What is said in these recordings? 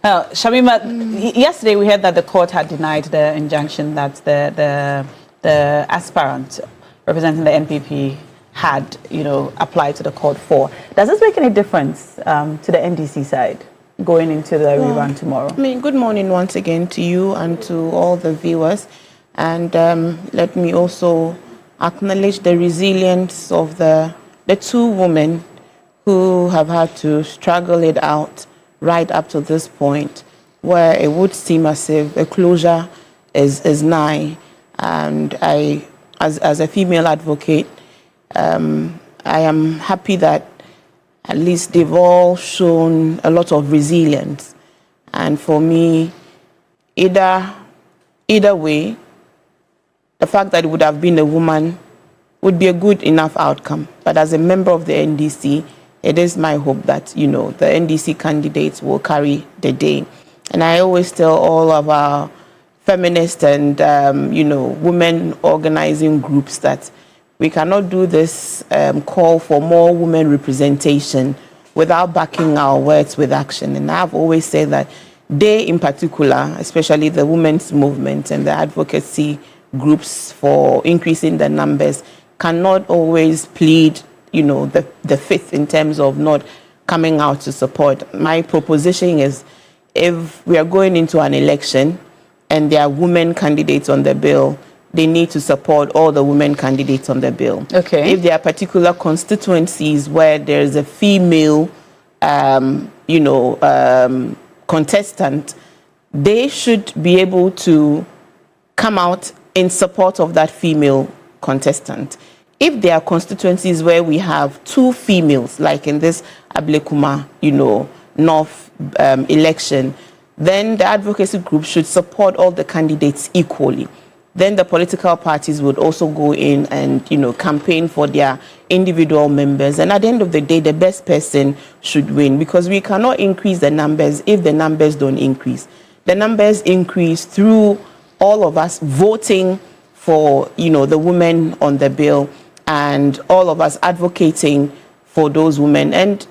Shamima, yesterday we heard that the court had denied the injunction that the aspirant representing the NPP had, applied to the court for. Does this make any difference to the NDC side going into the rerun tomorrow? Good morning once again to you and to all the viewers. And let me also acknowledge the resilience of the two women who have had to struggle it out right up to this point, where it would seem as if a closure is nigh. And I, as a female advocate, I am happy that at least they've all shown a lot of resilience. And for me, either way, the fact that it would have been a woman would be a good enough outcome. But as a member of the NDC, it is my hope that, the NDC candidates will carry the day. And I always tell all of our feminist and, women organizing groups that we cannot do this call for more women representation without backing our words with action. And I've always said that they in particular, especially the women's movement and the advocacy groups for increasing the numbers, cannot always plead, the fifth in terms of not coming out to support. My proposition is, if we are going into an election and there are women candidates on the bill, they need to support all the women candidates on the bill. Okay. If there are particular constituencies where there is a female, contestant, they should be able to come out in support of that female contestant. If there are constituencies where we have two females, like in this Ablekuma, North election, then the advocacy group should support all the candidates equally. Then the political parties would also go in and, campaign for their individual members. And at the end of the day, the best person should win, because we cannot increase the numbers if the numbers don't increase. The numbers increase through all of us voting for, the women on the bill, and all of us advocating for those women, and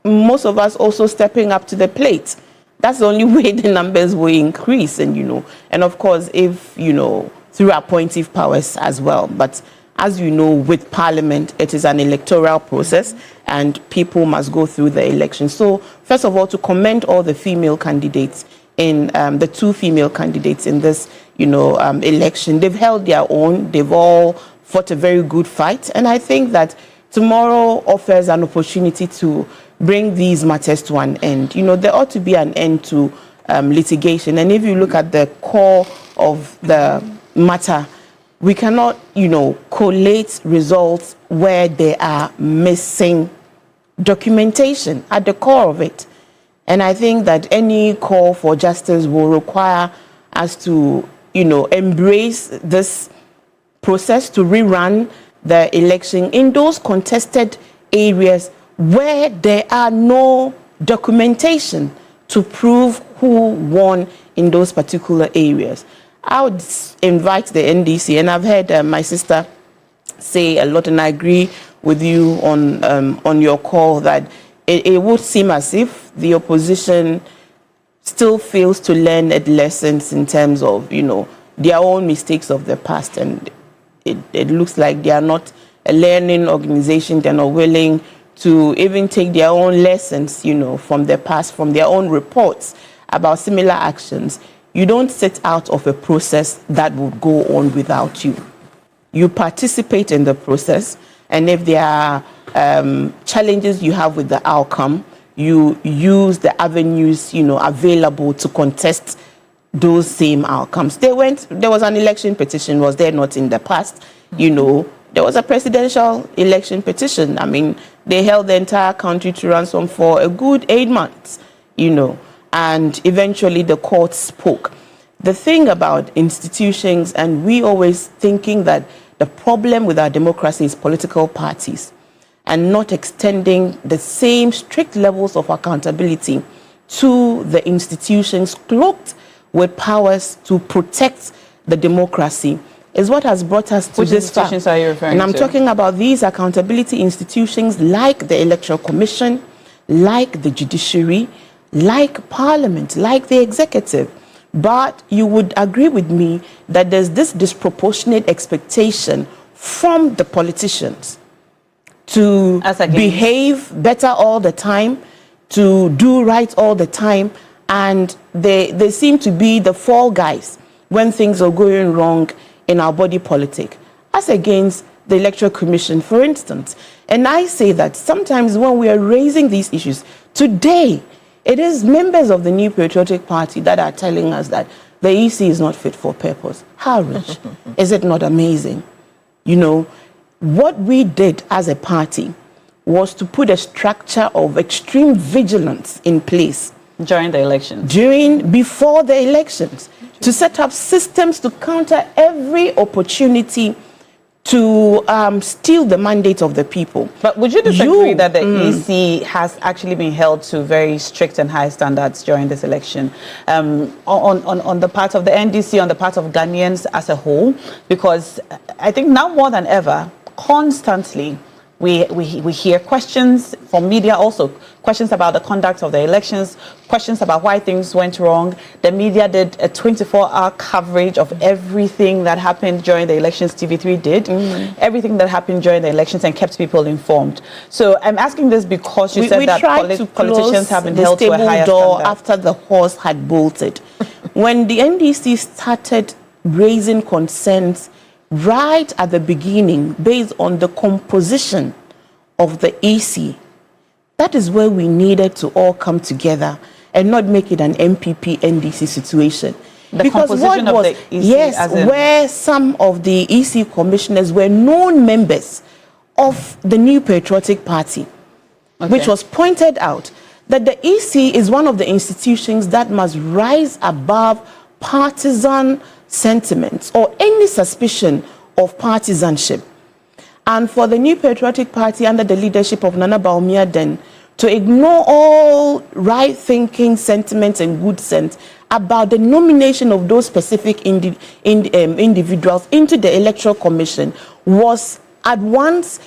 most of us also stepping up to the plate. That's the only way the numbers will increase. And, and of course, if, through appointive powers as well. But as you know, with Parliament, it is an electoral process and people must go through the election. So first of all, to commend all the female candidates in the two female candidates in this, election. They've held their own. They've all fought a very good fight. And I think that tomorrow offers an opportunity to bring these matters to an end. There ought to be an end to litigation. And if you look at the core of the matter, we cannot, collate results where there are missing documentation at the core of it. And I think that any call for justice will require us to, embrace this process to rerun the election in those contested areas where there are no documentation to prove who won in those particular areas. I would invite the NDC, and I've heard my sister say a lot, and I agree with you on your call, that it would seem as if the opposition still fails to learn lessons in terms of, their own mistakes of the past. And it looks like they are not a learning organization. They're not willing to even take their own lessons, from the past, from their own reports about similar actions. You don't set out of a process that would go on without you. You participate in the process, and if there are challenges you have with the outcome, you use the avenues, available to contest those same outcomes. There was an election petition, was there not in the past? There was a presidential election petition. They held the entire country to ransom for a good 8 months, and eventually the court spoke. The thing about institutions, and we always thinking that the problem with our democracy is political parties, and not extending the same strict levels of accountability to the institutions cloaked with powers to protect the democracy, is what has brought us to Which this institutions fact. are you referring and I'm to? talking about these accountability institutions like the Electoral Commission, like the judiciary, like Parliament, like the executive. But you would agree with me that there's this disproportionate expectation from the politicians to behave better all the time, to do right all the time, and they seem to be the fall guys when things are going wrong in our body politic, as against the Electoral Commission, for instance. And I say that sometimes when we are raising these issues, today, it is members of the New Patriotic Party that are telling us that the EC is not fit for purpose. How rich? Is it not amazing? You know, what we did as a party was to put a structure of extreme vigilance in place. During the elections? Before the elections, to set up systems to counter every opportunity to steal the mandate of the people. But would you disagree that the EC has actually been held to very strict and high standards during this election on the part of the NDC, on the part of Ghanaians as a whole? Because I think now more than ever, constantly, we hear questions from media also, questions about the conduct of the elections, questions about why things went wrong. The media did a 24-hour coverage of everything that happened during the elections. TV3 did everything that happened during the elections and kept people informed. So I'm asking this because you said that politicians have been held to a higher standard. After the horse had bolted. When the NDC started raising concerns right at the beginning, based on the composition of the EC, that is where we needed to all come together and not make it an MPP-NDC situation. Because what was, of the EC, yes, where some of the EC commissioners were known members of the New Patriotic Party, which was pointed out that the EC is one of the institutions that must rise above partisan sentiments or any suspicion of partisanship. And for the New Patriotic Party under the leadership of Nana Bawumia then to ignore all right-thinking sentiments and good sense about the nomination of those specific individuals into the Electoral Commission was at once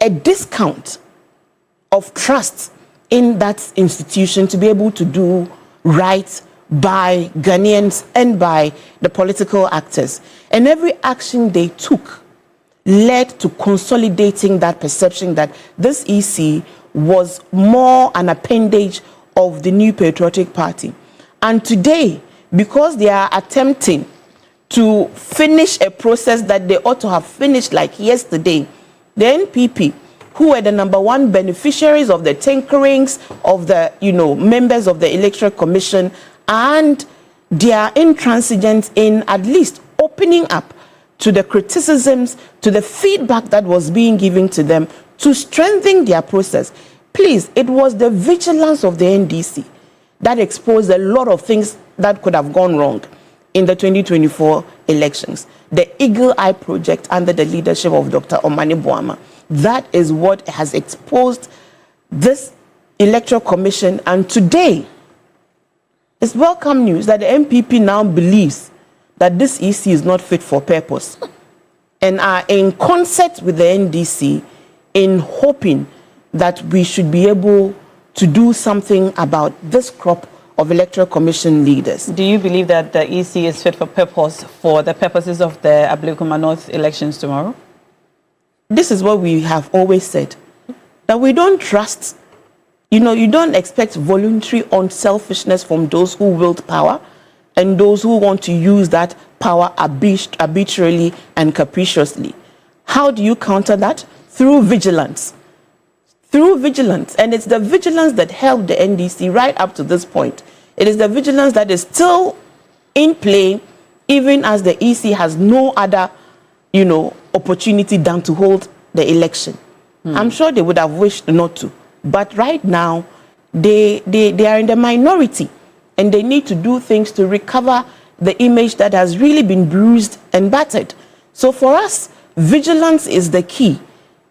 a discount of trust in that institution to be able to do right by Ghanaians and by the political actors. And every action they took led to consolidating that perception that this EC was more an appendage of the New Patriotic Party. And today, because they are attempting to finish a process that they ought to have finished like yesterday, the NPP, who were the #1 beneficiaries of the tinkerings of the members of the Electoral Commission, and their intransigence in at least opening up to the criticisms, to the feedback that was being given to them to strengthen their process. Please, it was the vigilance of the NDC that exposed a lot of things that could have gone wrong in the 2024 elections. The Eagle Eye Project under the leadership of Dr. Omani Boama. That is what has exposed this Electoral Commission. And today, it's welcome news that the MPP now believes that this EC is not fit for purpose and are in concert with the NDC in hoping that we should be able to do something about this crop of Electoral Commission leaders. Do you believe that the EC is fit for purpose for the purposes of the Ablekuma North elections tomorrow? This is what we have always said, that we don't trust, you don't expect voluntary unselfishness from those who wield power and those who want to use that power arbitrarily and capriciously. How do you counter that? Through vigilance. Through vigilance. And it's the vigilance that helped the NDC right up to this point. It is the vigilance that is still in play, even as the EC has no other, opportunity than to hold the election. I'm sure they would have wished not to. But right now, they are in the minority. And they need to do things to recover the image that has really been bruised and battered. So for us, vigilance is the key.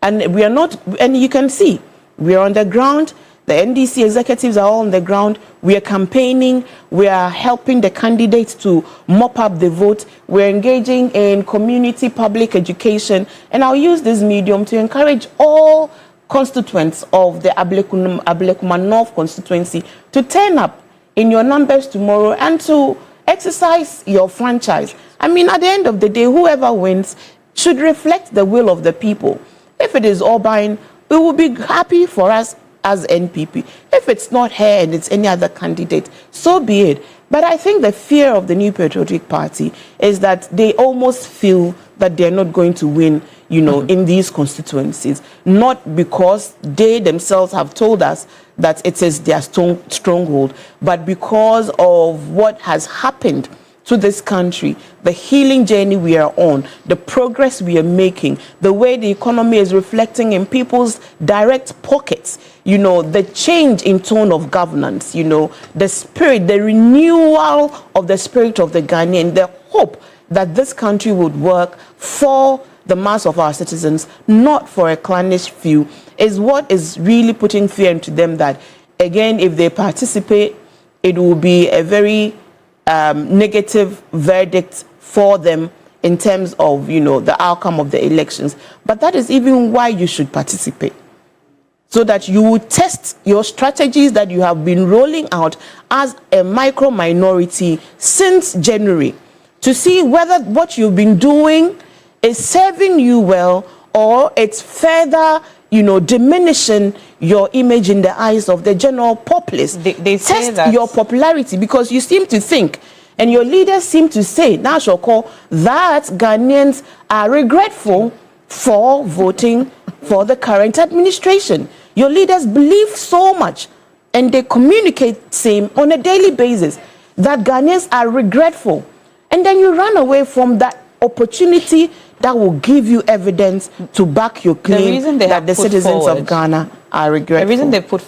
And we are not, and you can see, we are on the ground. The NDC executives are all on the ground. We are campaigning. We are helping the candidates to mop up the vote. We're engaging in community public education. And I'll use this medium to encourage all constituents of the Ablekuma North constituency to turn up in your numbers tomorrow and to exercise your franchise. I mean, at the end of the day, whoever wins should reflect the will of the people. If it is Orbine, we will be happy for us as NPP. If it's not her and it's any other candidate, so be it. But I think the fear of the New Patriotic Party is that they almost feel that they're not going to win, you know, in these constituencies, not because they themselves have told us that it is their stronghold, but because of what has happened to this country, the healing journey we are on, the progress we are making, the way the economy is reflecting in people's direct pockets, you know, the change in tone of governance, you know, the spirit, the renewal of the spirit of the Ghanaian, the hope that this country would work for the mass of our citizens, not for a clannish few, is what is really putting fear into them that, again, if they participate, it will be a very negative verdict for them in terms of, you know, the outcome of the elections. But that is even why you should participate, so that you will test your strategies that you have been rolling out as a micro minority since January, to see whether what you've been doing is serving you well or it's further, you know, diminishing your image in the eyes of the general populace. They say test that your popularity, because you seem to think, and your leaders seem to say, now Shoko, that Ghanaians are regretful for voting for the current administration. Your leaders believe so much, and they communicate same on a daily basis, that Ghanaians are regretful. And then you run away from that opportunity that will give you evidence to back your claim that the citizens of Ghana are regretful. The reason they put